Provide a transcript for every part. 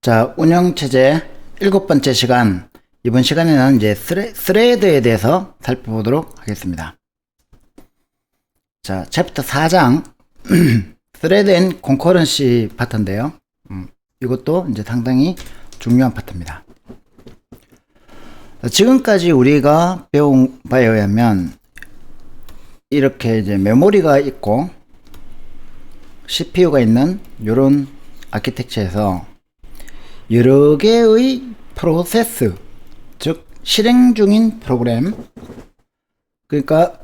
자, 운영체제 7번째 시간. 이번 시간에는 이제 스레드에 대해서 살펴보도록 하겠습니다. 자, 챕터 4장, 스레드 앤 콘커런시 파트인데요. 이것도 이제 상당히 중요한 파트입니다. 지금까지 우리가 배운 바에 의하면, 이렇게 이제 메모리가 있고, CPU가 있는 이런 아키텍처에서 여러 개의 프로세스, 즉 실행 중인 프로그램, 그러니까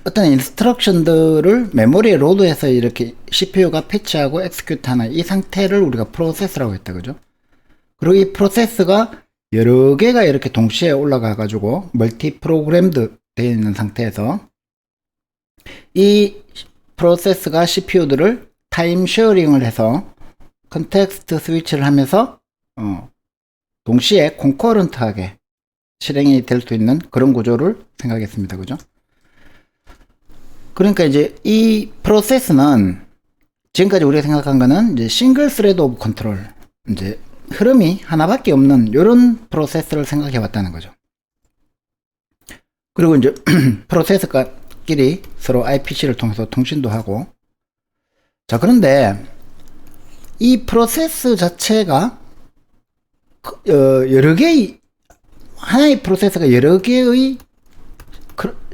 어떤 인스트럭션들을 메모리에 로드해서 이렇게 CPU가 패치하고 엑스큐트하는 이 상태를 우리가 프로세스라고 했다, 그죠? 그리고 이 프로세스가 여러 개가 이렇게 동시에 올라가 가지고 멀티 프로그램드 되어 있는 상태에서 이 프로세스가 CPU들을 타임 쉐어링을 해서 컨텍스트 스위치를 하면서 동시에 콘커런트하게 실행이 될 수 있는 그런 구조를 생각했습니다. 그죠? 그러니까 이제 이 프로세스는 지금까지 우리가 생각한 거는 이제 싱글 스레드 오브 컨트롤, 이제 흐름이 하나밖에 없는 이런 프로세스를 생각해 봤다는 거죠. 그리고 이제 프로세스끼리 서로 IPC를 통해서 통신도 하고, 자, 그런데 이 프로세스 자체가 여러 개의, 하나의 프로세스가 여러 개의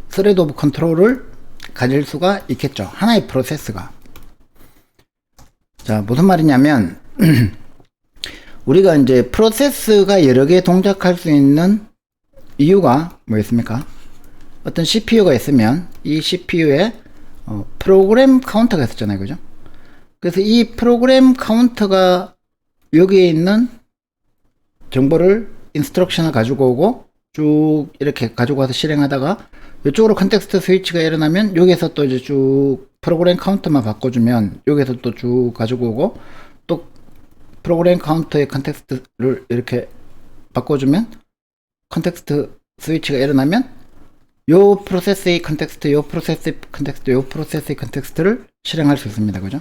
스레드 오브 컨트롤을 가질 수가 있겠죠. 하나의 프로세스가. 자, 무슨 말이냐면 우리가 이제 프로세스가 여러 개 동작할 수 있는 이유가 뭐였습니까? 어떤 CPU가 있으면 이 CPU에 프로그램 카운터가 있었잖아요. 그죠? 그래서 이 프로그램 카운터가 여기에 있는 정보를 인스트럭션을 가지고 오고 쭉 이렇게 가지고 와서 실행하다가 이쪽으로 컨텍스트 스위치가 일어나면 여기에서 또 이제 쭉 프로그램 카운터만 바꿔주면 여기에서 또 쭉 가지고 오고, 또 프로그램 카운터의 컨텍스트를 이렇게 바꿔주면 컨텍스트 스위치가 일어나면 요 프로세스의 컨텍스트, 요 프로세스의 컨텍스트, 요 프로세스의 컨텍스트를 실행할 수 있습니다. 그죠?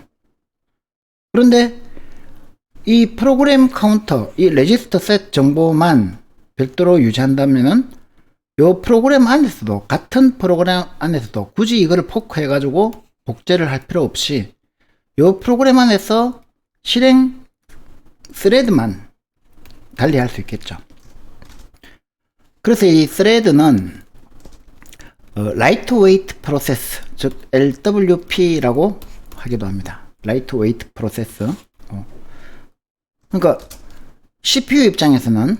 그런데 이 프로그램 카운터, 이 레지스터 셋 정보만 별도로 유지한다면은 요 프로그램 안에서도, 같은 프로그램 안에서도 굳이 이거를 포크해 가지고 복제를 할 필요 없이 요 프로그램 안에서 실행 스레드만 달리할 수 있겠죠. 그래서 이 스레드는 라이트웨이트 프로세스, 즉 LWP라고 하기도 합니다. 라이트웨이트 프로세스. 그러니까 CPU 입장에서는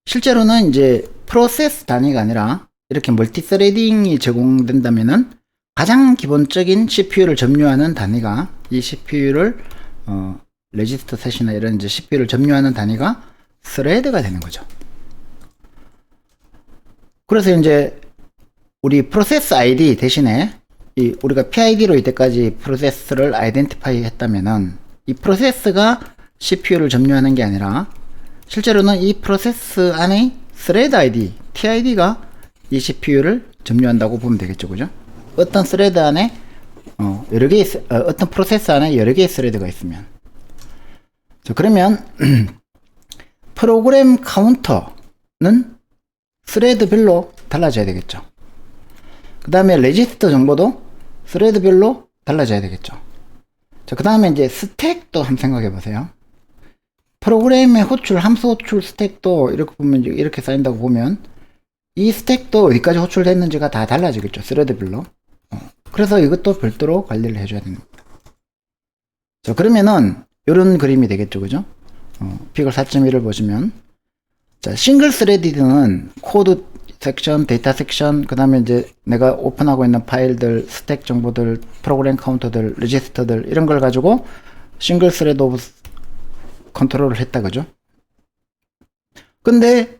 실제로는 이제 프로세스 단위가 아니라 이렇게 멀티 스레딩이 제공된다면은 가장 기본적인 CPU를 점유하는 단위가, 이 CPU를 레지스터 셋이나 이런 이제 CPU를 점유하는 단위가 스레드가 되는 거죠. 그래서 이제 우리 프로세스 ID 대신에 우리가 PID로 이때까지 프로세스를 아이덴티파이 했다면은 이 프로세스가 CPU를 점유하는 게 아니라 실제로는 이 프로세스 안에 스레드 ID, TID가 이 CPU를 점유한다고 보면 되겠죠. 그죠? 어떤 스레드 안에 여러 개의 어떤 프로세스 안에 여러 개의 스레드가 있으면, 자, 그러면 프로그램 카운터는 스레드별로 달라져야 되겠죠. 그 다음에 레지스터 정보도 스레드별로 달라져야 되겠죠. 자, 그 다음에 이제 스택도 한번 생각해 보세요. 프로그램의 호출, 함수 호출 스택도 이렇게 보면, 이렇게 쌓인다고 보면 이 스택도 어디까지 호출됐는지가 다 달라지겠죠. 스레드별로. 그래서 이것도 별도로 관리를 해줘야 됩니다. 자, 그러면은 이런 그림이 되겠죠. 그죠? 피글 4.1을 보시면, 자, 싱글 스레디드는 코드 섹션, 데이터 섹션, 그 다음에 이제 내가 오픈하고 있는 파일들, 스택 정보들, 프로그램 카운터들, 레지스터들, 이런 걸 가지고 싱글 스레드 오브 컨트롤을 했다. 그죠? 근데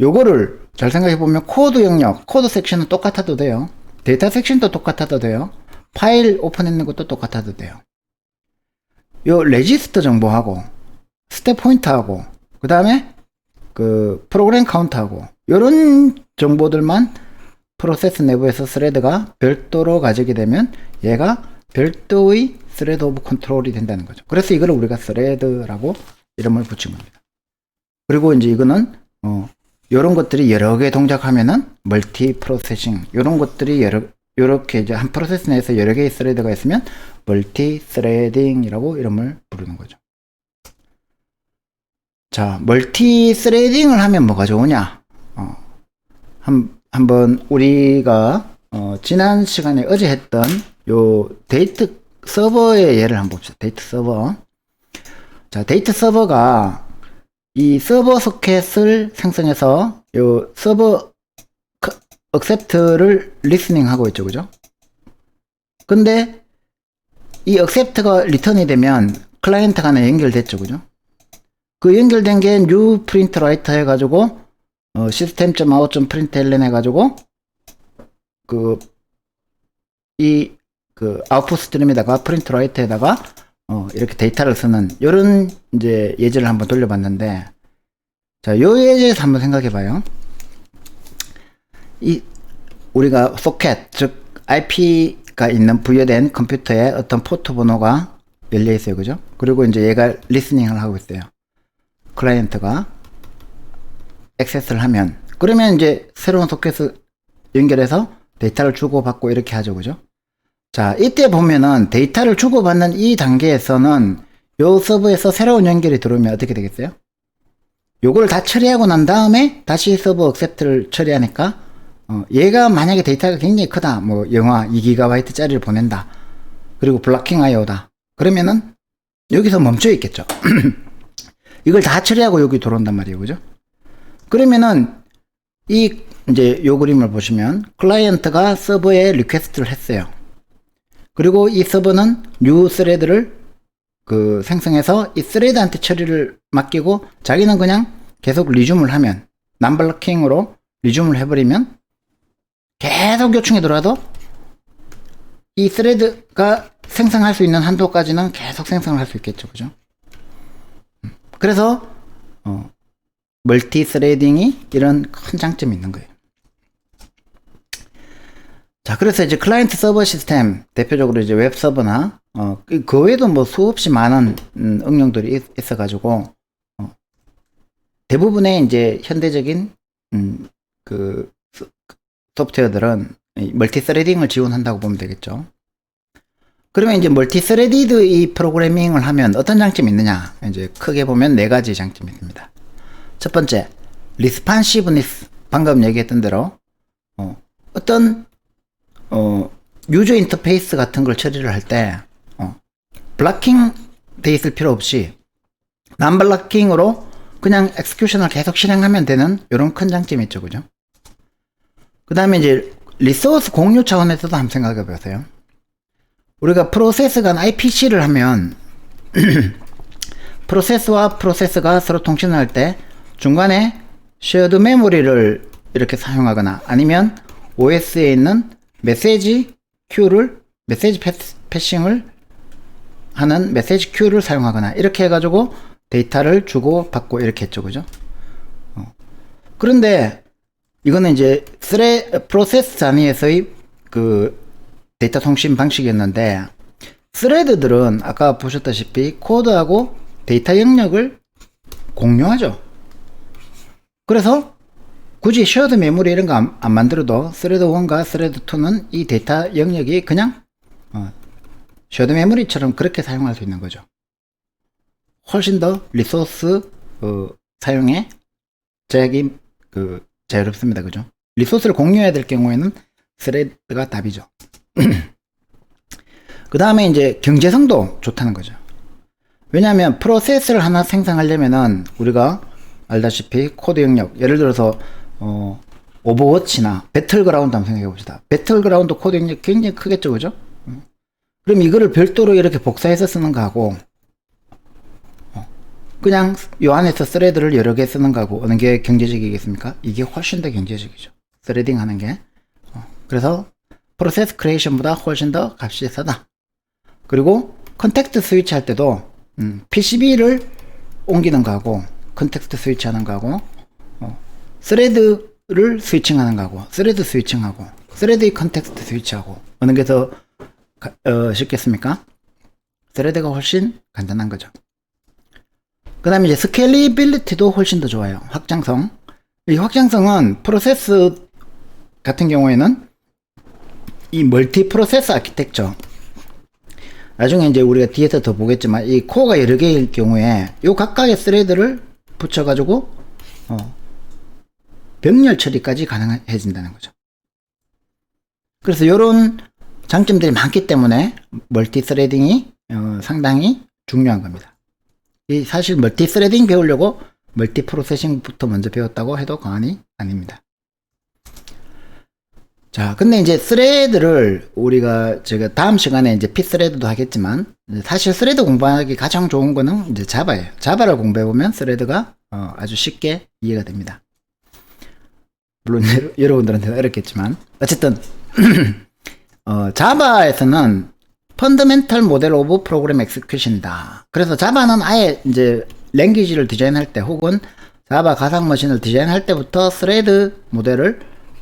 요거를 잘 생각해 보면 코드 영역, 코드 섹션은 똑같아도 돼요. 데이터 섹션도 똑같아도 돼요. 파일 오픈했는 것도 똑같아도 돼요. 요 레지스터 정보하고 스텝 포인트하고 그 다음에 그 프로그램 카운트하고 요런 정보들만 프로세스 내부에서 스레드가 별도로 가지게 되면 얘가 별도의 스레드 오브 컨트롤이 된다는 거죠. 그래서 이걸 우리가 스레드라고 이름을 붙인 겁니다. 그리고 이제 이거는 요런 것들이 여러 개 동작하면은 멀티 프로세싱, 요런 것들이 요렇게 이제 한 프로세스 내에서 여러 개의 스레드가 있으면 멀티 스레딩이라고 이름을 부르는 거죠. 자, 멀티 스레딩을 하면 뭐가 좋으냐? 한번 우리가 지난 시간에 어제 했던 요 데이트 서버의 예를 한번 봅시다. 데이트 서버. 자, 데이트 서버가 이 서버 소켓을 생성해서 요 서버 accept를 리스닝 하고 있죠. 그죠? 근데 이 accept가 리턴이 되면 클라이언트 간에 연결됐죠. 그죠? 그 연결된 게 new print write 해가지고 system.out.println 해가지고 아웃풋 스트림에다가 프린트 라이트에다가 이렇게 데이터를 쓰는 요런 이제 예제를 한번 돌려봤는데, 자, 요 예제에서 한번 생각해 봐요. 우리가 소켓, 즉 IP가 있는 부여된 컴퓨터에 어떤 포트 번호가 열려 있어요. 그죠? 그리고 이제 얘가 리스닝을 하고 있어요. 클라이언트가 액세스를 하면, 그러면 이제 새로운 소켓을 연결해서 데이터를 주고받고 이렇게 하죠. 그죠? 자, 이때 보면은 데이터를 주고받는 이 단계에서는 요 서버에서 새로운 연결이 들어오면 어떻게 되겠어요? 요걸 다 처리하고 난 다음에 다시 서버 액셉트를 처리하니까 얘가 만약에 데이터가 굉장히 크다, 뭐 영화 2GB 짜리를 보낸다, 그리고 블로킹 IO다, 그러면은 여기서 멈춰 있겠죠. 이걸 다 처리하고 여기 들어온단 말이에요. 그죠? 그러면은 이제 요 그림을 보시면 클라이언트가 서버에 리퀘스트를 했어요. 그리고 이 서버는 new thread를 생성해서 이 thread한테 처리를 맡기고 자기는 그냥 계속 리줌을 하면, non-blocking으로 리줌을 해버리면 계속 요청이 들어와도 이 thread가 생성할 수 있는 한도까지는 계속 생성을 할 수 있겠죠. 그죠? 그래서 멀티 스레딩이 이런 큰 장점이 있는 거예요. 자, 그래서 이제 클라이언트 서버 시스템, 대표적으로 이제 웹 서버나 그 외에도 뭐 수없이 많은 응용들이 있어가지고 대부분의 이제 현대적인 소프트웨어들은 멀티 스레딩을 지원한다고 보면 되겠죠. 그러면 이제 멀티 스레디드 이 프로그래밍을 하면 어떤 장점이 있느냐? 이제 크게 보면 네 가지 장점이 있습니다. 첫 번째, 리스판시브니스. 방금 얘기했던 대로 어떤 유저 인터페이스 같은 걸 처리를 할 때 블락킹 돼 있을 필요 없이 non-블락킹으로 그냥 엑스큐션을 계속 실행하면 되는 이런 큰 장점이 있죠. 그죠? 그 다음에 이제 리소스 공유 차원에서도 한번 생각해 보세요. 우리가 프로세스 간 IPC를 하면 프로세스와 프로세스가 서로 통신을 할 때 중간에 쉐어드 메모리를 이렇게 사용하거나 아니면 OS에 있는 메시지 패싱을 하는 메시지 큐를 사용하거나 이렇게 해가지고 데이터를 주고 받고 이렇게 했죠. 그죠? 그런데 이거는 이제 프로세스 단위에서의 데이터 통신 방식이었는데, 스레드들은 아까 보셨다시피 코드하고 데이터 영역을 공유하죠. 그래서 굳이 쉐어드 메모리 이런 거 안 만들어도 스레드 1과 스레드 2는 이 데이터 영역이 그냥 쉐어드 메모리처럼 그렇게 사용할 수 있는 거죠. 훨씬 더 리소스 사용에 제약이 자유롭습니다. 그죠? 리소스를 공유해야 될 경우에는 스레드가 답이죠. 그 다음에 이제 경제성도 좋다는 거죠. 왜냐하면 프로세스를 하나 생성하려면은 우리가 알다시피 코드 영역, 예를 들어서 오버워치나 배틀그라운드 한번 생각해 봅시다. 배틀그라운드 코드 영역 굉장히 크겠죠. 그죠? 그럼 이거를 별도로 이렇게 복사해서 쓰는 거하고 그냥 요 안에서 스레드를 여러 개 쓰는 거하고 어느 게 경제적이겠습니까? 이게 훨씬 더 경제적이죠. 스레딩 하는 게. 그래서 프로세스 크리에이션보다 훨씬 더 값이 싸다. 그리고 컨텍스트 스위치 할 때도 PCB를 옮기는 거하고 컨텍스트 스위치 하는 거하고 스레드를 스위칭하는 거하고 스레드 스위칭하고 스레드의 컨텍스트 스위치하고 어느 게 더 쉽겠습니까? 스레드가 훨씬 간단한 거죠. 그 다음에 이제 스케일리빌리티도 훨씬 더 좋아요. 확장성. 이 확장성은 프로세스 같은 경우에는 이 멀티 프로세스 아키텍처, 나중에 이제 우리가 뒤에서 더 보겠지만 이 코어가 여러 개일 경우에 요 각각의 스레드를 붙여가지고 병렬 처리까지 가능해진다는 거죠. 그래서 요런 장점들이 많기 때문에 멀티 스레딩이 상당히 중요한 겁니다. 이 사실 멀티 스레딩 배우려고 멀티 프로세싱부터 먼저 배웠다고 해도 과언이 아닙니다. 자, 근데 이제 스레드를 제가 다음 시간에 이제 P스레드도 하겠지만, 사실 스레드 공부하기 가장 좋은 거는 이제 자바예요. 자바를 공부해보면 스레드가 아주 쉽게 이해가 됩니다. 물론 여러분들한테는 어렵겠지만, 어쨌든, 자바에서는 펀더멘털 모델 오브 프로그램 엑스큐션이다. 그래서 자바는 아예 이제 랭귀지를 디자인할 때 혹은 자바 가상 머신을 디자인할 때부터 스레드 모델을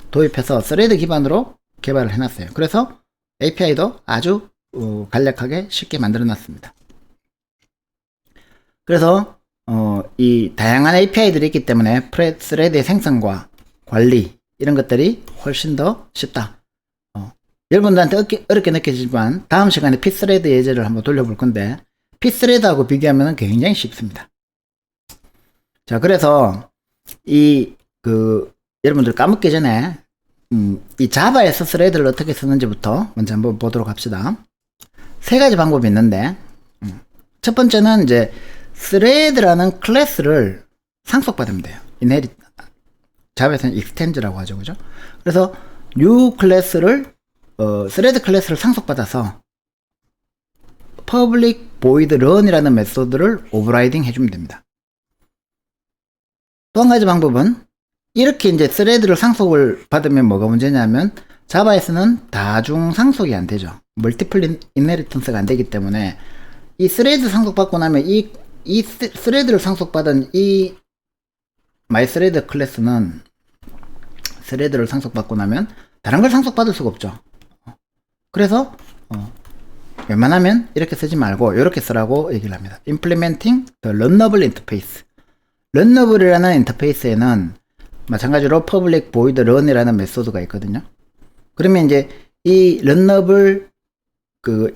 도입해서 스레드 기반으로 개발을 해놨어요. 그래서 API도 아주 간략하게 쉽게 만들어 놨습니다. 그래서 이 다양한 API들이 있기 때문에 스레드의 생성과 관리 이런 것들이 훨씬 더 쉽다. 여러분들한테 어렵게 느껴지지만 다음 시간에 P스레드 예제를 한번 돌려볼 건데 P스레드하고 비교하면 굉장히 쉽습니다. 자, 그래서 여러분들 까먹기 전에 이 자바에서 스레드를 어떻게 쓰는지부터 먼저 한번 보도록 합시다. 세 가지 방법이 있는데, 첫 번째는 이제 스레드라는 클래스를 상속받으면 돼요. 자바에서는 extend라고 하죠, 그죠? 그래서 new 클래스를 스레드 클래스를 상속받아서 public void run이라는 메소드를 오버라이딩 해주면 됩니다. 또 한 가지 방법은 이렇게 이제 스레드를 상속을 받으면 뭐가 문제냐면 자바에서는 다중 상속이 안 되죠. 멀티플 인헤리턴스가 안 되기 때문에 이 스레드 상속받고 나면 이 스레드를 상속받은 이 마이스레드 클래스는 스레드를 상속받고 나면 다른 걸 상속받을 수가 없죠. 그래서 웬만하면 이렇게 쓰지 말고 이렇게 쓰라고 얘기를 합니다. Implementing the runnable interface. runnable이라는 인터페이스에는 마찬가지로 public void run이라는 메소드가 있거든요. 그러면 이제 이 runnable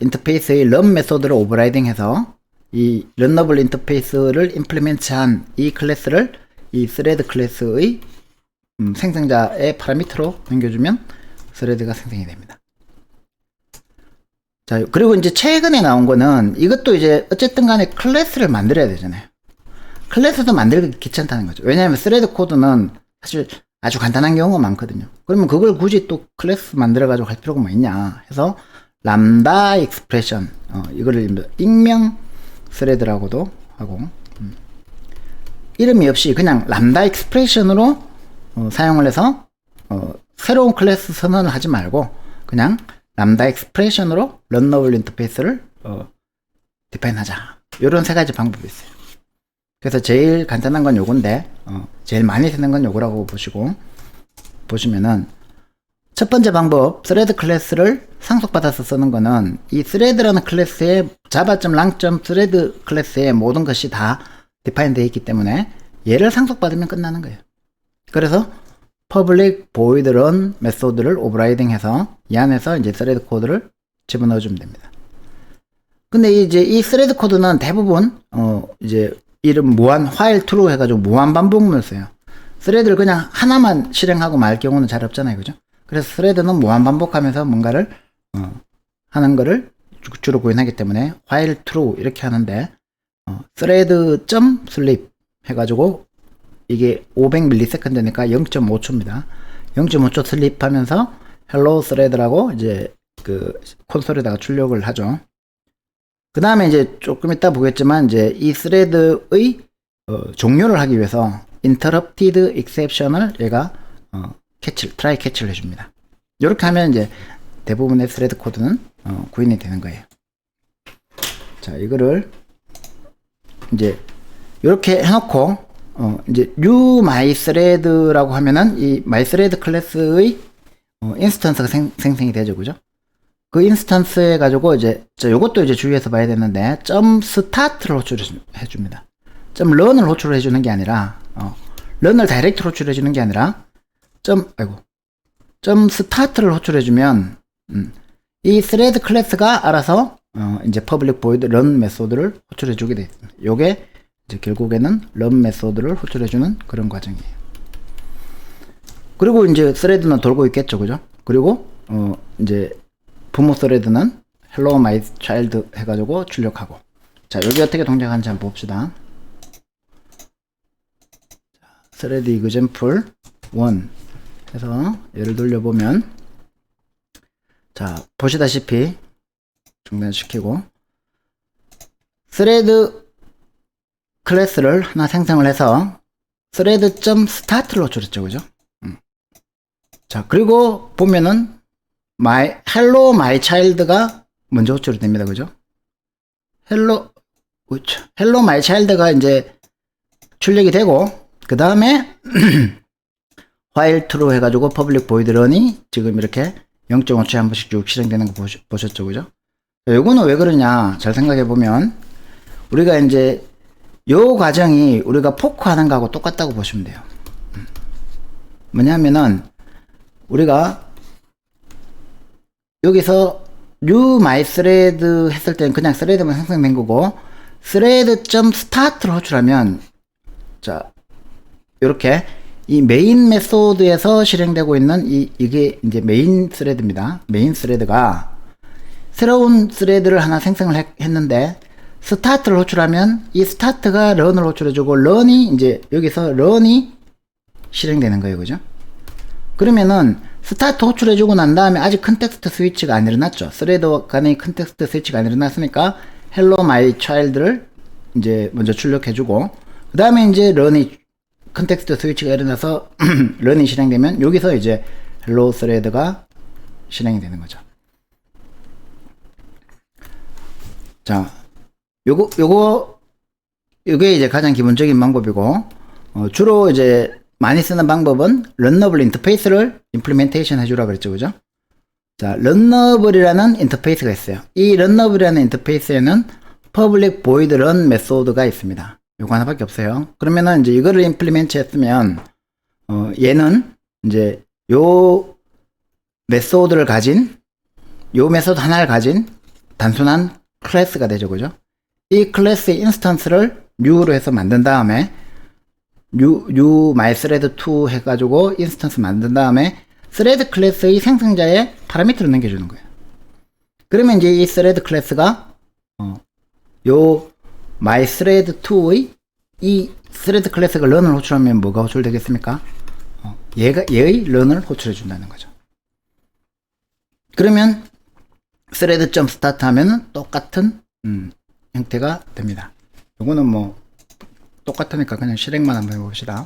인터페이스의 run 메소드를 오버라이딩해서 이 runnable 인터페이스를 임플리멘트한 이 클래스를 이 스레드 클래스의 생성자의 파라미터로 넘겨주면 스레드가 생성이 됩니다. 자, 그리고 이제 최근에 나온 거는 이것도 이제 어쨌든 간에 클래스를 만들어야 되잖아요. 클래스도 만들기 귀찮다는 거죠. 왜냐하면 스레드 코드는 사실 아주 간단한 경우가 많거든요. 그러면 그걸 굳이 또 클래스 만들어가지고 할 필요가 뭐 있냐 해서 람다 익스프레션, 이거를 익명 스레드라고도 하고, 이름이 없이 그냥 람다 익스프레션으로 사용을 해서 새로운 클래스 선언을 하지 말고 그냥 람다 익스프레션으로 런너블 인터페이스를 디파인 하자. 이런 세 가지 방법이 있어요. 그래서 제일 간단한 건 요건데 제일 많이 쓰는 건 요거라고 보시면은 첫 번째 방법, 스레드 클래스를 상속받아서 쓰는 거는 이 스레드라는 클래스의 java.lang.thread 클래스의 모든 것이 다 디파인 되어 있기 때문에 얘를 상속받으면 끝나는 거예요. 그래서 public void run 메소드를 오버라이딩 해서 이 안에서 이제 스레드 코드를 집어넣어 주면 됩니다. 근데 이제 이 스레드 코드는 대부분 이제 이름 무한 while true 해가지고 무한 반복문을 써요. 스레드를 그냥 하나만 실행하고 말 경우는 잘 없잖아요, 그죠? 그래서 스레드는 무한 반복하면서 뭔가를 하는 거를 주로 구현하기 때문에 while true 이렇게 하는데 thread.sleep 해가지고 이게 500ms니까 0.5초입니다. 0.5초 슬립 하면서 hello thread라고 이제 콘솔에다가 출력을 하죠. 그 다음에 이제 조금 이따 보겠지만 이제 이 스레드의 종료를 하기 위해서 interrupted exception을 얘가 try catch를 해줍니다. 이렇게 하면 이제 대부분의 스레드 코드는 구현이 되는 거예요. 자, 이거를 이제 이렇게 해놓고 이제 new mythread라고 하면은 이 mythread 클래스의 인스턴스가 생성이 되죠, 그죠? 그 인스턴스 해가지고 이제 요것도 이제 주의해서 봐야 되는데 start를 호출해 줍니다. 런을 호출해 주는 게 아니라 런을 다이렉트 호출해 주는 게 아니라 스타트를 호출해 주면 이 thread 클래스가 알아서 이제 public void run 메소드를 호출해 주게 돼 있습니다. 요게 이제 결국에는 run 메소드를 호출해 주는 그런 과정이에요. 그리고 이제 thread는 돌고 있겠죠, 그죠? 그리고 이제 부모 thread는 hello my child 해가지고 출력하고. 자, 여기 어떻게 동작하는지 한번 봅시다. thread example 1 해서 얘를 돌려보면, 자, 보시다시피 중단시키고 thread 클래스를 하나 생성을 해서 thread.start를 호출했죠, 그죠? 자, 그리고 보면은 hello my child가 먼저 호출이 됩니다, 그죠? hello my child가 이제 출력이 되고, 그 다음에 while true 해가지고 public void run이 지금 이렇게 0.5초에 한 번씩 쭉 실행되는 거 보셨죠, 그죠? 요거는 왜 그러냐 잘 생각해 보면, 우리가 이제 요 과정이 우리가 포크하는 거하고 똑같다고 보시면 돼요. 뭐냐면은 우리가 여기서 new my thread 했을 때는 그냥 thread만 생성된 거고, thread.start를 호출하면, 자, 요렇게 이 메인 메소드에서 실행되고 있는 이게 이제 메인 스레드입니다. 메인 스레드가 새로운 스레드를 하나 생성을 했는데, 스타트를 호출하면 이 스타트가 런을 호출해주고, 런이 이제 여기서 런이 실행되는 거예요, 그죠? 그러면은 스타트 호출해주고 난 다음에 아직 컨텍스트 스위치가 안 일어났죠. 스레드 간의 컨텍스트 스위치가 안 일어났으니까 hello my child를 이제 먼저 출력해주고, 그 다음에 이제 런이 컨텍스트 스위치가 일어나서 런이 실행되면 여기서 이제 hello thread가 실행이 되는 거죠. 자, 요게 이제 가장 기본적인 방법이고, 주로 이제 많이 쓰는 방법은 런너블 인터페이스를 임플리멘테이션 해주라 그랬죠, 그죠? 자, 런너블이라는 인터페이스가 있어요. 이 런너블이라는 인터페이스에는 public void run 메소드가 있습니다. 요거 하나밖에 없어요. 그러면은 이제 이거를 임플리멘트 했으면 얘는 이제 요 메소드를 가진, 요 메소드 하나를 가진 단순한 클래스가 되죠, 그죠? 이 클래스의 인스턴스를 new로 해서 만든 다음에 new my thread 2 해가지고 인스턴스 만든 다음에 thread 클래스의 생성자의 파라미터를 남겨주는 거예요. 그러면 이제 이 thread 클래스가 요 my thread 2의 이 thread 클래스가 런을 호출하면 뭐가 호출되겠습니까? 얘의 런을 호출해 준다는 거죠. 그러면 thread.start 하면은 똑같은 형태가 됩니다. 요거는 뭐 똑같으니까 그냥 실행만 한번 해봅시다.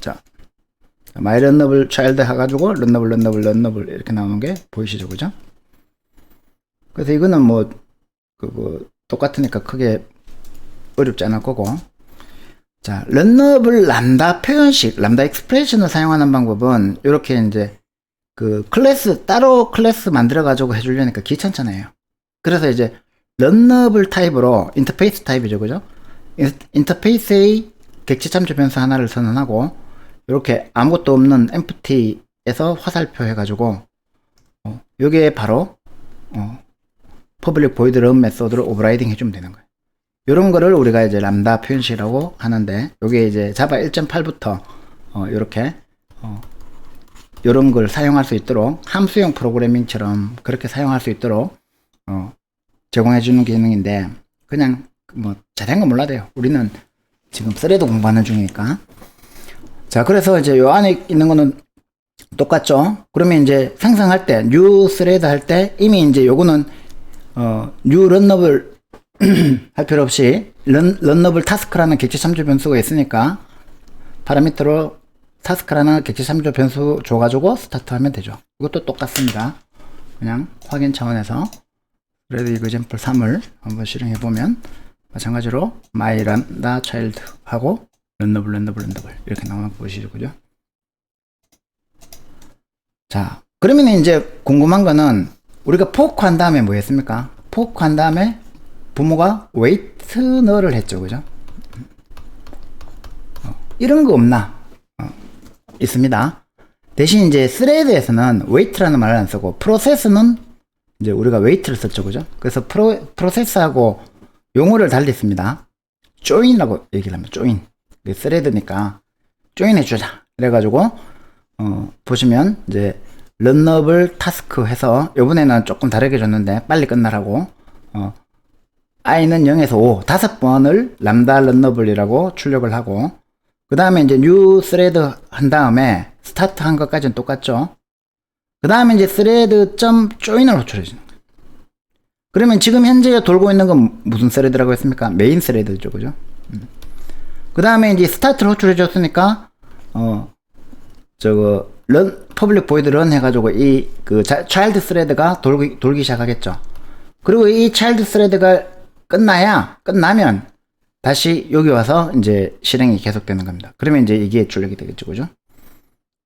자, my runnable child 해가지고 runnable 이렇게 나오는 게 보이시죠, 그죠? 그래서 이거는 뭐 똑같으니까 크게 어렵지 않을 거고. 자, runnable 람다 표현식, 람다 익스프레션을 사용하는 방법은 이렇게 이제 클래스 따로 클래스 만들어 가지고 해주려니까 귀찮잖아요. 그래서 이제 runnable 타입으로 인터페이스 타입이죠, 그죠? 인터페이스의 객체 참조 변수 하나를 선언하고, 이렇게 아무것도 없는 empty에서 화살표 해가지고 요게 바로 public void run 메소드를 오버라이딩 해주면 되는 거예요. 요런 거를 우리가 이제 람다 표현식이라고 하는데, 요게 이제 자바 1.8부터 요렇게 요런 걸 사용할 수 있도록 함수형 프로그래밍처럼 그렇게 사용할 수 있도록 제공해 주는 기능인데, 그냥 뭐 자세한 건 몰라도 돼요. 우리는 지금 스레드 공부하는 중이니까. 자, 그래서 이제 요 안에 있는 거는 똑같죠. 그러면 이제 생성할 때 new thread 할 때 이미 이제 요거는 new runnable 할 필요 없이 runnable task라는 객체 참조 변수가 있으니까 파라미터로 task라는 객체 참조 변수 줘가지고 스타트 하면 되죠. 이것도 똑같습니다. 그냥 확인 차원에서 thread example 3을 한번 실행해 보면 마찬가지로 my lambda child 하고 runnable 이렇게 나오는 거 보시죠, 그죠? 자, 그러면 이제 궁금한 거는 우리가 포크 한 다음에 뭐 했습니까? 포크 한 다음에 부모가 웨이트 너를 했죠. 그죠? 이런 거 없나? 있습니다. 대신 이제 스레드에서는 웨이트라는 말을 안 쓰고 프로세스는 이제 우리가 웨이트를 썼죠. 그죠? 그래서 프로세스하고 용어를 달리 씁니다. 조인이라고 얘기를 합니다. 조인. 스레드니까 조인 해주자. 그래가지고 보시면 이제 런너블 타스크 해서 요번에는 조금 다르게 줬는데 빨리 끝나라고 i는 0에서 5 5번을 람다 런너블이라고 출력을 하고 그 다음에 이제 뉴 스레드 한 다음에 스타트 한 것까지는 똑같죠. 그 다음에 이제 스레드 점 조인을 호출해주는 거예요. 그러면 지금 현재 돌고 있는 건 무슨 스레드라고 했습니까? 메인 스레드죠. 그죠? 그 다음에 이제 스타트를 호출해줬으니까 저거 런 퍼블릭 보이드 런 해가지고 이 그 차일드 스레드가 돌기 시작하겠죠. 그리고 이 차일드 스레드가 끝나면 다시 여기 와서 이제 실행이 계속되는 겁니다. 그러면 이제 이게 출력이 되겠죠. 그죠?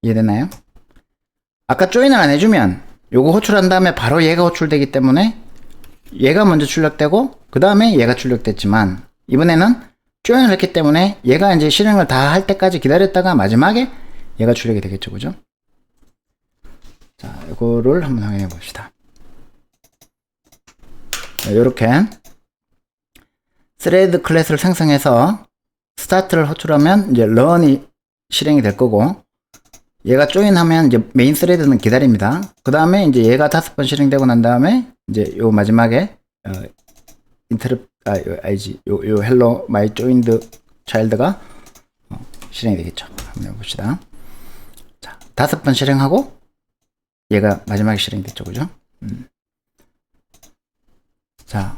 이해되나요? 아까 조인을 안 해주면 요거 호출한 다음에 바로 얘가 호출되기 때문에 얘가 먼저 출력되고 그 다음에 얘가 출력됐지만 이번에는 조인을 했기 때문에 얘가 이제 실행을 다 할 때까지 기다렸다가 마지막에 얘가 출력이 되겠죠. 그죠? 자, 이거를 한번 확인해 봅시다. 요렇게 스레드 클래스를 생성해서 스타트를 호출하면 이제 런이 실행이 될 거고 얘가 조인하면 이제 메인 스레드는 기다립니다. 그 다음에 이제 얘가 5번 실행되고 난 다음에 이제 요 마지막에 요 헬로 마이 조인드 차일드가 실행이 되겠죠. 한번 해봅시다. 자, 5번 실행하고 얘가 마지막에 실행됐죠. 그죠? 자,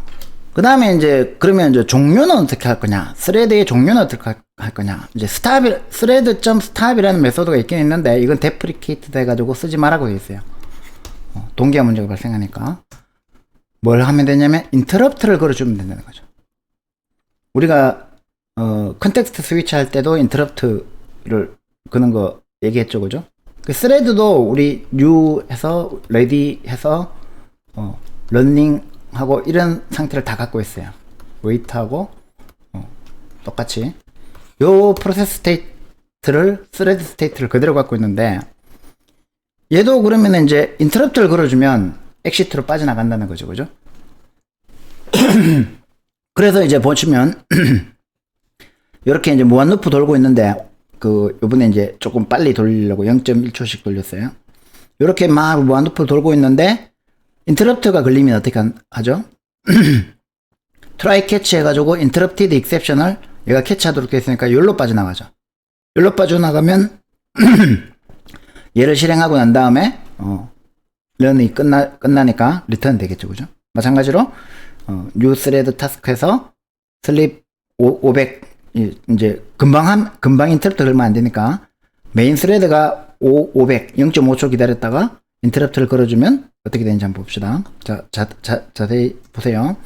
그 다음에 이제 그러면 이제 종료는 어떻게 할 거냐? 스레드의 종료는 어떻게 할 거냐? 이제 thread.stop이라는 메소드가 있긴 있는데 이건 데프리케이트 돼가지고 쓰지 말라고 되어 있어요. 동기화 문제가 발생하니까 뭘 하면 되냐면 interrupt를 걸어주면 된다는 거죠. 우리가 컨텍스트 스위치 할 때도 interrupt를 거는 거 얘기했죠. 그죠? 그 스레드도 우리 new 해서 ready 해서 running 하고 이런 상태를 다 갖고 있어요. 웨이트하고 똑같이 요 프로세스 스테이트를 스레드 스테이트를 그대로 갖고 있는데 얘도 그러면 이제 인터럽트를 걸어주면 엑시트로 빠져나간다는 거죠. 그죠? 그래서 이제 보시면 이렇게 이제 무한 루프 돌고 있는데 그 요번에 이제 조금 빨리 돌리려고 0.1초씩 돌렸어요. 이렇게 막 무한 루프 돌고 있는데 인터럽트가 걸리면 어떻게 하죠? try catch 해가지고 interrupted exception을 얘가 캐치하도록 되어 있으니까 여기로 빠져나가죠. 여기로 빠져나가면 얘를 실행하고 난 다음에 런이 끝나니까 리턴 되겠죠. 그죠? 마찬가지로 new thread task에서 sleep 500 이제 금방 인터럽트 걸면 안 되니까 메인 스레드가 500 0.5초 기다렸다가 인터럽트를 걸어주면 어떻게 되는지 한번 봅시다. 자세히 보세요.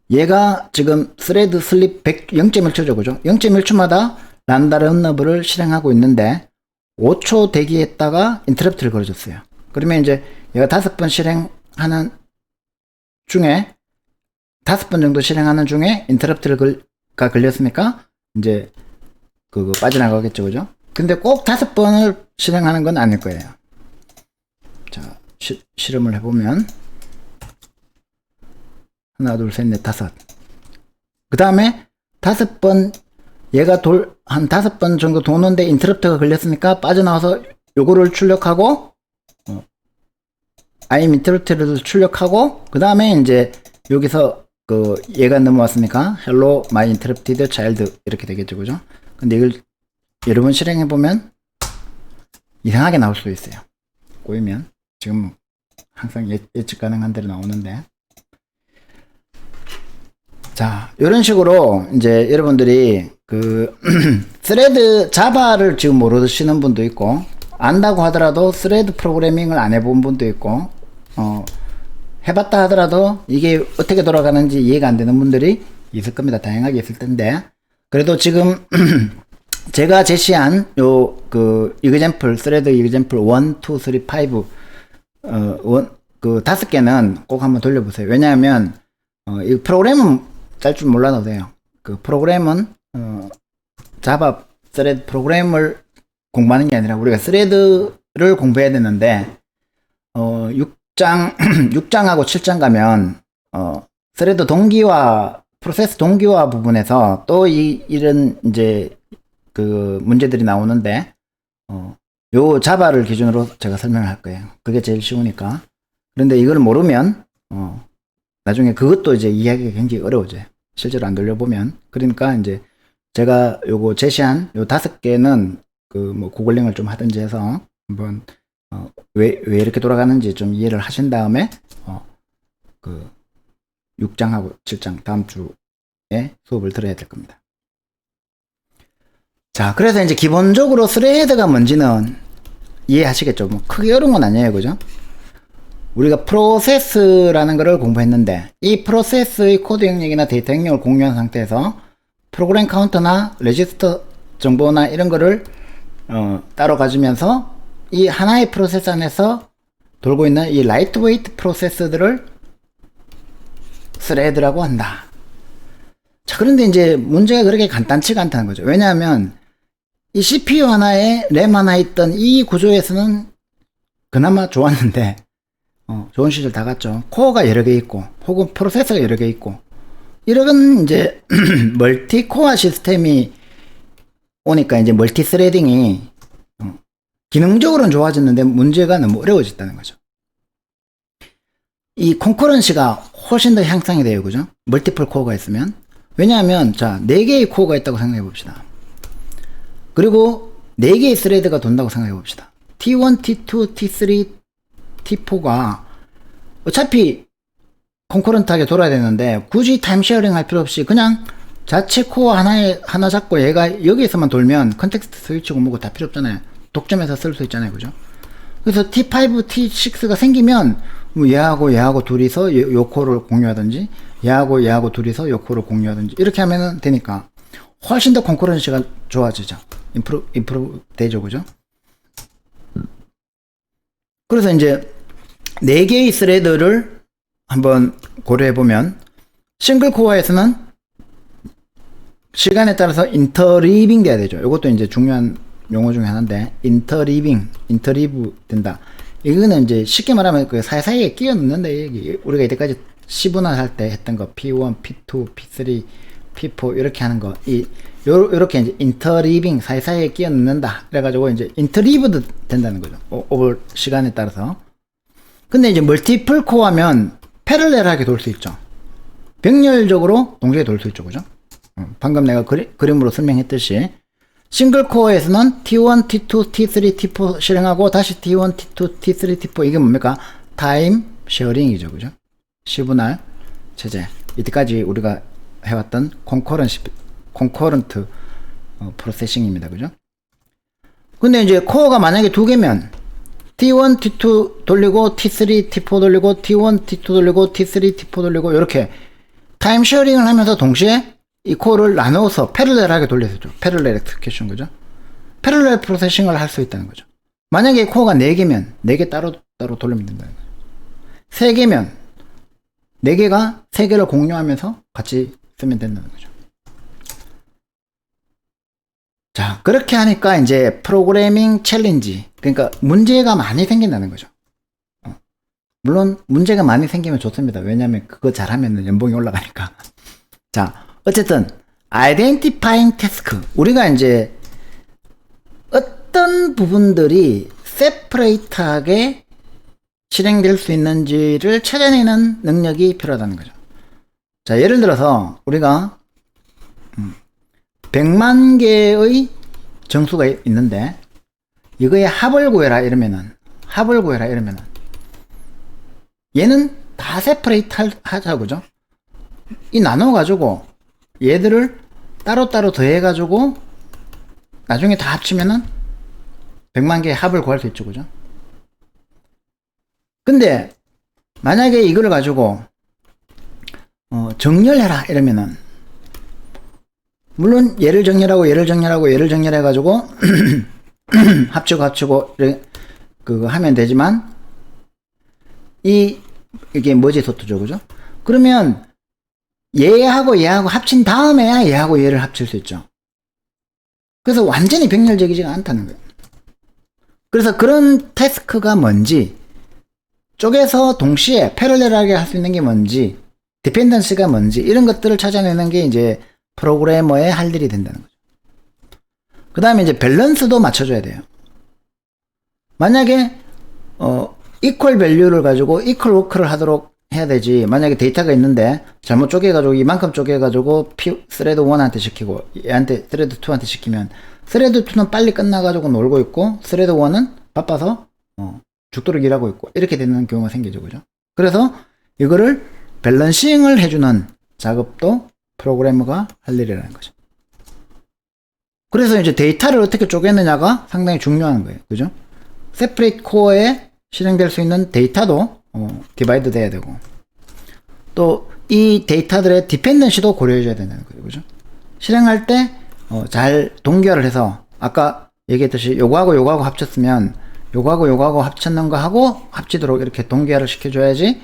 얘가 지금 스레드 슬립 0.1초죠. 그죠? 0.1초마다 란다 런너블을 실행하고 있는데 5초 대기했다가 인터럽트를 걸어줬어요. 그러면 이제 얘가 5번 실행하는 중에 5번 정도 실행하는 중에 인터럽트가 걸렸으니까 이제 그거 빠져나가겠죠. 그죠? 근데 꼭 5번을 실행하는 건 아닐 거예요. 자, 실험을 해보면 하나, 둘, 셋, 넷, 5. 그 다음에 5번 얘가 한 5번 정도 도는데 인터럽트가 걸렸으니까 빠져나와서 요거를 출력하고 I'm interrupted를 출력하고 그 다음에 이제 여기서 그 얘가 넘어왔으니까 hello my interrupted child 이렇게 되겠죠. 그죠? 근데 이걸 여러 번 실행해보면 이상하게 나올 수도 있어요. 꼬이면 지금 항상 예측 가능한 대로 나오는데 자 이런 식으로 이제 여러분들이 그 스레드 자바를 지금 모르시는 분도 있고 안다고 하더라도 스레드 프로그래밍을 안 해본 분도 있고 해봤다 하더라도 이게 어떻게 돌아가는지 이해가 안 되는 분들이 있을 겁니다. 다양하게 있을 텐데 그래도 지금 제가 제시한 요 그 example 스레드 example 1, 2, 3, 5 그 5개는 꼭 한번 돌려보세요. 왜냐하면 이 프로그램은 짤 줄 몰라도 돼요. 그 프로그램은 자바 스레드 프로그램을 공부하는 게 아니라 우리가 스레드를 공부해야 되는데 6장 6장하고 7장 가면 스레드 동기화 프로세스 동기화 부분에서 또 이런 이제 그 문제들이 나오는데 요 자바를 기준으로 제가 설명을 할 거예요. 그게 제일 쉬우니까. 그런데 이걸 모르면 나중에 그것도 이제 이해하기가 굉장히 어려워져요. 실제로 안 돌려보면. 그러니까 이제 제가 요거 제시한 요 5개는 그 뭐 구글링을 좀 하든지 해서 한번 왜 이렇게 돌아가는지 좀 이해를 하신 다음에 그 6장하고 7장 다음 주에 수업을 들어야 될 겁니다. 자, 그래서 이제 기본적으로 스레드가 뭔지는 이해하시겠죠? 뭐 크게 어려운 건 아니에요, 그죠? 우리가 프로세스라는 거를 공부했는데 이 프로세스의 코드 영역이나 데이터 영역을 공유한 상태에서 프로그램 카운터나 레지스터 정보나 이런 거를 따로 가지면서 이 하나의 프로세스 안에서 돌고 있는 이 라이트웨이트 프로세스들을 스레드라고 한다. 자, 그런데 이제 문제가 그렇게 간단치가 않다는 거죠. 왜냐하면 이 CPU 하나에 램 하나 있던 이 구조에서는 그나마 좋았는데 좋은 시절 다 갔죠. 코어가 여러 개 있고 혹은 프로세서가 여러 개 있고 이런 이제 멀티코어 시스템이 오니까 이제 멀티 스레딩이 기능적으로는 좋아졌는데 문제가 너무 어려워졌다는 거죠. 이 콘커런시가 훨씬 더 향상이 돼요, 그죠? 멀티플 코어가 있으면. 왜냐하면 자 4개의 코어가 있다고 생각해 봅시다. 그리고 4개의 스레드가 돈다고 생각해 봅시다. T1, T2, T3, T4가 어차피 콘커런트하게 돌아야 되는데 굳이 타임 쉐어링 할 필요 없이 그냥 자체 코어 하나 잡고 얘가 여기에서만 돌면 컨텍스트 스위치고 뭐고 다 필요 없잖아요. 독점해서 쓸 수 있잖아요, 그죠? 그래서 T5, T6가 생기면 뭐 얘하고 둘이서 요 코어를 공유하든지 얘하고 둘이서 요 코어를 공유하든지 이렇게 하면 되니까 훨씬 더 콘커런시가 좋아지죠. 임프루브 되죠, 그죠? 그래서 이제 4개의 스레드를 한번 고려해보면 싱글 코어에서는 시간에 따라서 인터리빙 돼야 되죠. 이것도 이제 중요한 용어 중에 하나인데 인터리브 된다. 이거는 이제 쉽게 말하면 그 사이사이에 끼워 넣는데 우리가 이때까지 시분할 할 때 했던 거 P1, P2, P3, P4 이렇게 하는 거 요렇게 이제 인터리빙 사이사이에 끼워 넣는다. 그래가지고 이제 인터리브도 된다는 거죠. 오버 시간에 따라서. 근데 이제 멀티플 코어하면 패럴렐하게 돌 수 있죠. 병렬적으로 동시에 돌 수 있죠, 그죠? 방금 내가 그림으로 설명했듯이 싱글 코어에서는 T1, T2, T3, T4 실행하고 다시 T1, T2, T3, T4 이게 뭡니까? 타임 쉐어링이죠, 그죠? 시분할 체제. 이때까지 우리가 해왔던 콘커런트 프로세싱입니다, 그죠? 근데 이제 코어가 만약에 2개면 T1, T2 돌리고 T3, T4 돌리고 T1, T2 돌리고 T3, T4 돌리고 이렇게 타임 쉐어링을 하면서 동시에 이 코어를 나누어서 패럴렐하게 돌려서죠. 패럴렐 엑스큐션 거죠. 패럴렐 프로세싱을 할 수 있다는 거죠. 만약에 코어가 4개면 4개 따로 돌리면 된다는 거죠. 3개면 4개가 3개를 공유하면서 같이 쓰면 된다는 거죠. 자, 그렇게 하니까 이제 프로그래밍 챌린지, 그러니까 문제가 많이 생긴다는 거죠. 물론 문제가 많이 생기면 좋습니다. 왜냐하면 그거 잘하면 연봉이 올라가니까. 자, 어쨌든 identifying task, 우리가 이제 어떤 부분들이 세퍼레이트하게 실행될 수 있는지를 찾아내는 능력이 필요하다는 거죠. 자, 예를 들어서 우리가 100만 개의 정수가 있는데 이거의 합을 구해라 이러면은 얘는 다 세퍼레이트 하자, 그죠? 이 나눠 가지고 얘들을 따로따로 더해 가지고 나중에 다 합치면은 100만 개의 합을 구할 수 있죠, 그죠? 근데 만약에 이걸 가지고 정렬해라 이러면은 물론 얘를 정렬하고 얘를 정렬해 가지고 합치고 그거 하면 되지만 이게 머지 소트죠, 그죠? 그러면 얘하고 얘하고 합친 다음에야 얘하고 얘를 합칠 수 있죠. 그래서 완전히 병렬적이지가 않다는 거예요. 그래서 그런 태스크가 뭔지, 쪼개서 동시에 패러렐하게 할 수 있는 게 뭔지, 디펜던시가 뭔지, 이런 것들을 찾아내는 게 이제 프로그래머의 할 일이 된다는 거죠. 그 다음에 이제 밸런스도 맞춰줘야 돼요. 만약에 equal value를 가지고 equal work를 하도록 해야 되지, 만약에 데이터가 있는데 잘못 쪼개가지고 이만큼 쪼개가지고 thread 1한테 시키고 얘한테 thread 2한테 시키면 thread 2는 빨리 끝나가지고 놀고 있고 thread 1은 바빠서 죽도록 일하고 있고 이렇게 되는 경우가 생기죠. 그죠? 그래서 이거를 밸런싱을 해주는 작업도 프로그래머가 할 일이라는 거죠. 그래서 이제 데이터를 어떻게 쪼개느냐가 상당히 중요한 거예요. 그죠? 세퍼레이트 코어에 실행될 수 있는 데이터도 디바이드 돼야 되고, 또 이 데이터들의 디펜던시도 고려해줘야 된다는 거예요. 그죠? 실행할 때 잘 동기화를 해서 아까 얘기했듯이 요거하고 요거하고 합쳤으면 요거하고 요거하고 합쳤는 거하고 합치도록 이렇게 동기화를 시켜줘야지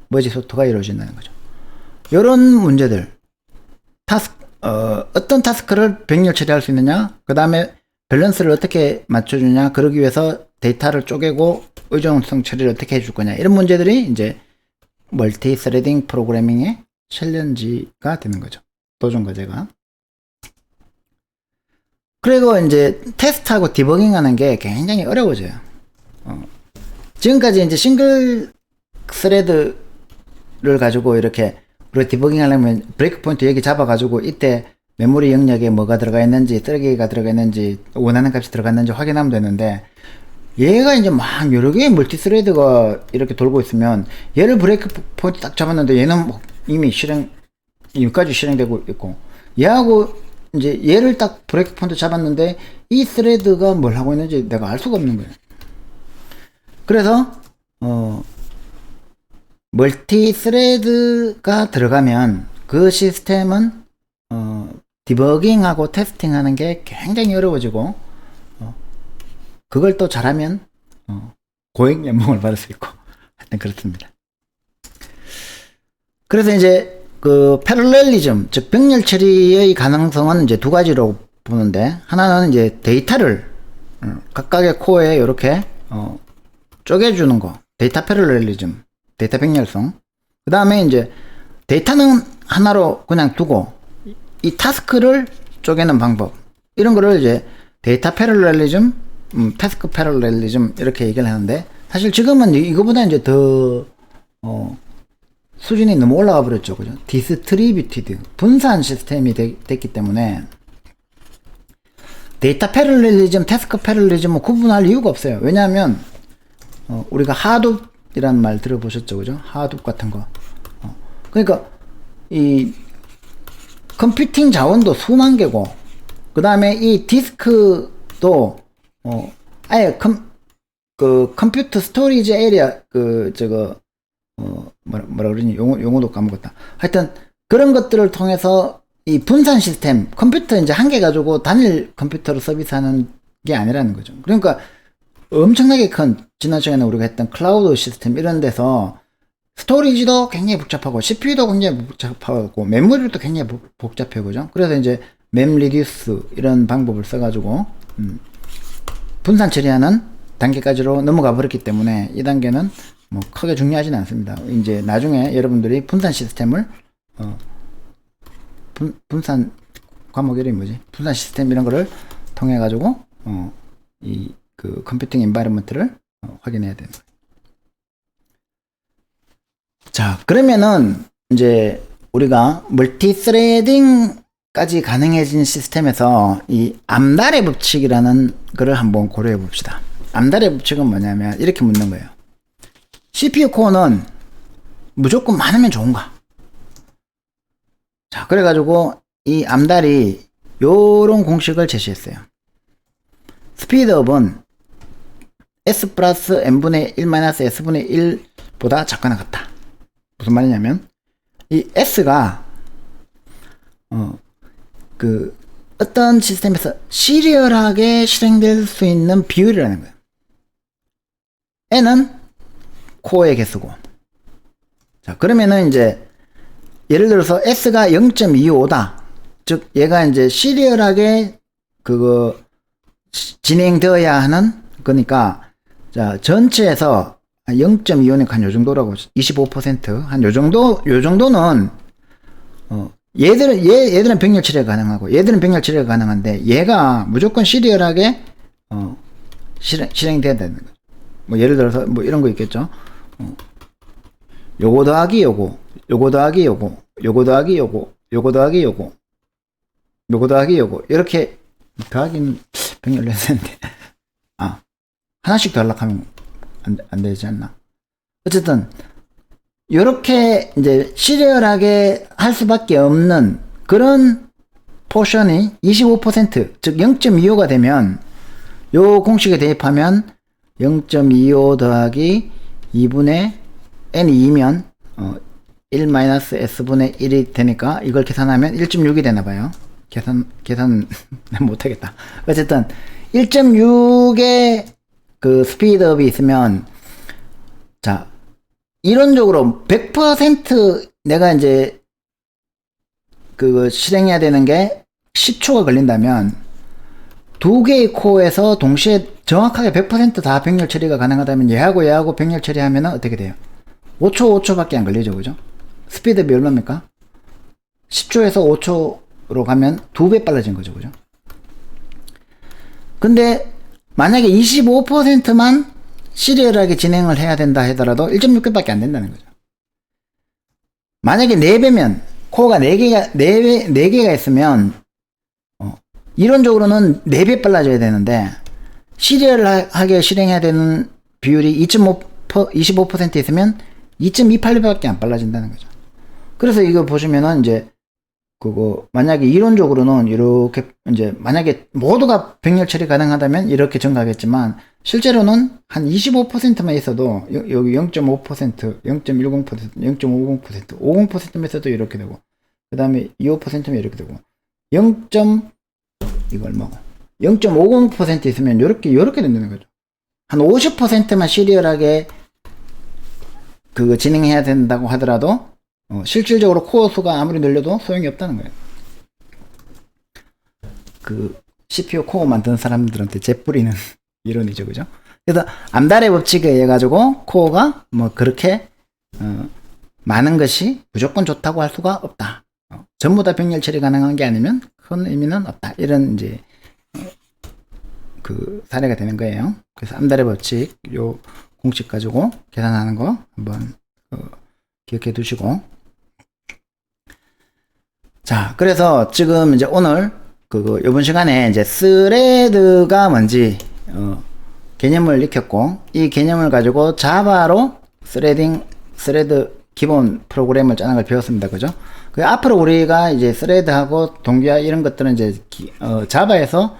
머지 소토가 이루어진다는 거죠. 요런 문제들, 어떤 타스크를 병렬 처리할 수 있느냐, 그 다음에 밸런스를 어떻게 맞춰주냐, 그러기 위해서 데이터를 쪼개고 의존성 처리를 어떻게 해줄 거냐, 이런 문제들이 이제 멀티 스레딩 프로그래밍의 챌린지가 되는 거죠. 도전 과제가. 그리고 이제 테스트하고 디버깅 하는 게 굉장히 어려워져요. 지금까지 이제 싱글 스레드를 가지고 이렇게 우리가 디버깅 하려면 브레이크 포인트 여기 잡아가지고 이때 메모리 영역에 뭐가 들어가 있는지, 쓰레기가 들어가 있는지, 원하는 값이 들어갔는지 확인하면 되는데, 얘가 이제 막 여러 개의 멀티 스레드가 이렇게 돌고 있으면 얘를 브레이크 포인트 딱 잡았는데 얘는 이미 여기까지 실행되고 있고, 얘하고 이제 얘를 딱 브레이크 포인트 잡았는데 이 스레드가 뭘 하고 있는지 내가 알 수가 없는 거예요. 그래서 멀티 스레드가 들어가면 그 시스템은 디버깅하고 테스팅하는 게 굉장히 어려워지고, 그걸 또 잘하면 고액 연봉을 받을 수 있고, 하여튼 그렇습니다. 그래서 이제 그 패럴렐리즘, 즉 병렬 처리의 가능성은 이제 두 가지로 보는데, 하나는 이제 데이터를 각각의 코어에 이렇게 쪼개주는 거, 데이터 패럴렐리즘, 데이터 병렬성. 그 다음에 이제 데이터는 하나로 그냥 두고 이 타스크를 쪼개는 방법, 이런 거를 이제 데이터 패럴렐리즘, 태스크 패럴렐리즘 이렇게 얘기를 하는데, 사실 지금은 이거보다 이제 더 수준이 너무 올라가 버렸죠. 그죠? 디스트리뷰티드, 분산 시스템이 됐기 때문에 데이터 패럴렐리즘, 태스크 패럴렐리즘은 구분할 이유가 없어요. 왜냐하면 우리가 하둡이라는 말 들어보셨죠? 그죠? 하둡 같은 거. 그러니까 이 컴퓨팅 자원도 수만 개고, 그 다음에 이 디스크도 아예 컴퓨터 스토리지 에리아 뭐라 그러니 용어도 까먹었다. 하여튼 그런 것들을 통해서 이 분산 시스템, 컴퓨터 이제 한 개 가지고 단일 컴퓨터로 서비스하는 게 아니라는 거죠. 그러니까 엄청나게 큰, 지난 시간에 우리가 했던 클라우드 시스템 이런 데서 스토리지도 굉장히 복잡하고 CPU도 굉장히 복잡하고 메모리도 굉장히 복잡해요. 그죠? 그래서 이제 맵 리듀스 이런 방법을 써가지고 분산 처리하는 단계까지로 넘어가 버렸기 때문에 이 단계는 뭐 크게 중요하지는 않습니다. 이제 나중에 여러분들이 분산 시스템을 분산 과목 이름이 뭐지? 분산 시스템 이런 거를 통해 가지고 이 그 컴퓨팅 엔바이러먼트를 확인해야 되는 거예요. 자, 그러면은 이제 우리가 멀티 스레딩까지 가능해진 시스템에서 이 암달의 법칙이라는 거를 한번 고려해 봅시다. 암달의 법칙은 뭐냐면 이렇게 묻는 거예요. CPU 코어는 무조건 많으면 좋은가? 자, 그래가지고 이 암달이 요런 공식을 제시했어요. 스피드업은 S 플러스 N분의 1 마이너스 S분의 1보다 작거나 같다. 무슨 말이냐면 이 S가 어떤 시스템에서 시리얼하게 실행될 수 있는 비율이라는 거예요. N은 코어의 개수고. 자, 그러면은 이제 예를 들어서 S가 0.25다. 즉, 얘가 이제 시리얼하게 진행되어야 하는 거니까, 자, 전체에서 0.25니까 한 요 정도라고, 25%, 한 요 정도는, 얘들은 병렬 처리가 가능하고, 얘들은 병렬 처리가 가능한데, 얘가 무조건 시리얼하게, 실행돼야 되는 거죠. 뭐, 예를 들어서, 뭐, 이런 거 있겠죠. 요거 더하기 요거, 요거 더하기 요거, 요거 더하기 요거, 요거 더하기 요거, 요거 더하기 요거, 이렇게 더하기는 병렬로 해야 되는데, 하나씩 더 하려면 안 되지 않나? 어쨌든, 요렇게 이제 시리얼하게 할 수밖에 없는 그런 포션이 25%, 즉 0.25가 되면, 요 공식에 대입하면 0.25 더하기 2분의 n이 2면 1-s분의 1이 되니까 이걸 계산하면 1.6이 되나봐요. 계산 못하겠다. 어쨌든 1.6의 그 스피드업이 있으면, 자, 이론적으로 100% 내가 이제 그거 실행해야 되는 게 10초가 걸린다면, 두 개의 코어에서 동시에 정확하게 100% 병렬 처리가 가능하다면 얘하고 병렬 처리하면 어떻게 돼요? 5초밖에 안 걸리죠, 그죠? 스피드업이 얼마입니까? 10초에서 5초로 가면 2배 빨라진 거죠, 그죠? 근데 만약에 25%만 시리얼하게 진행을 해야 된다 하더라도 1.6배밖에 안 된다는 거죠. 만약에 4배면, 코어가 4개가 있으면, 이론적으로는 4배 빨라져야 되는데, 시리얼하게 실행해야 되는 비율이 25% 있으면 2.28배밖에 안 빨라진다는 거죠. 그래서 이거 보시면은 이제, 만약에 이론적으로는 이렇게, 이제, 만약에 모두가 병렬 처리 가능하다면 이렇게 증가하겠지만, 실제로는 한 25%만 있어도, 여기 0.5%, 0.10%, 0.50%, 50%만 있어도 이렇게 되고, 그 다음에 25%면 이렇게 되고, 0.50% 있으면 요렇게 된다는 거죠. 한 50%만 시리얼하게 진행해야 된다고 하더라도, 실질적으로 코어 수가 아무리 늘려도 소용이 없다는 거예요. CPU 코어 만드는 사람들한테 재뿌리는 이론이죠, 그죠? 그래서 암달의 법칙에 의해 가지고 코어가 뭐 그렇게 많은 것이 무조건 좋다고 할 수가 없다. 전부 다 병렬 처리 가능한 게 아니면 큰 의미는 없다. 이런 이제 사례가 되는 거예요. 그래서 암달의 법칙 요 공식 가지고 계산하는 거 한번 기억해 두시고. 자, 그래서 지금 이제 오늘 이번 시간에 이제 스레드가 뭔지 개념을 익혔고, 이 개념을 가지고 자바로 스레드 기본 프로그램을 짜는 걸 배웠습니다. 그죠? 앞으로 우리가 이제 스레드하고 동기화 이런 것들은 이제 자바에서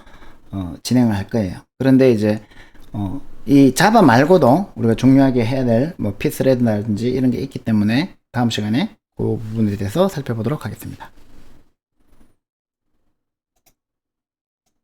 진행을 할 거예요. 그런데 이제 이 자바 말고도 우리가 중요하게 해야 될 뭐 피스레드라든지 이런 게 있기 때문에 다음 시간에 그 부분에 대해서 살펴보도록 하겠습니다.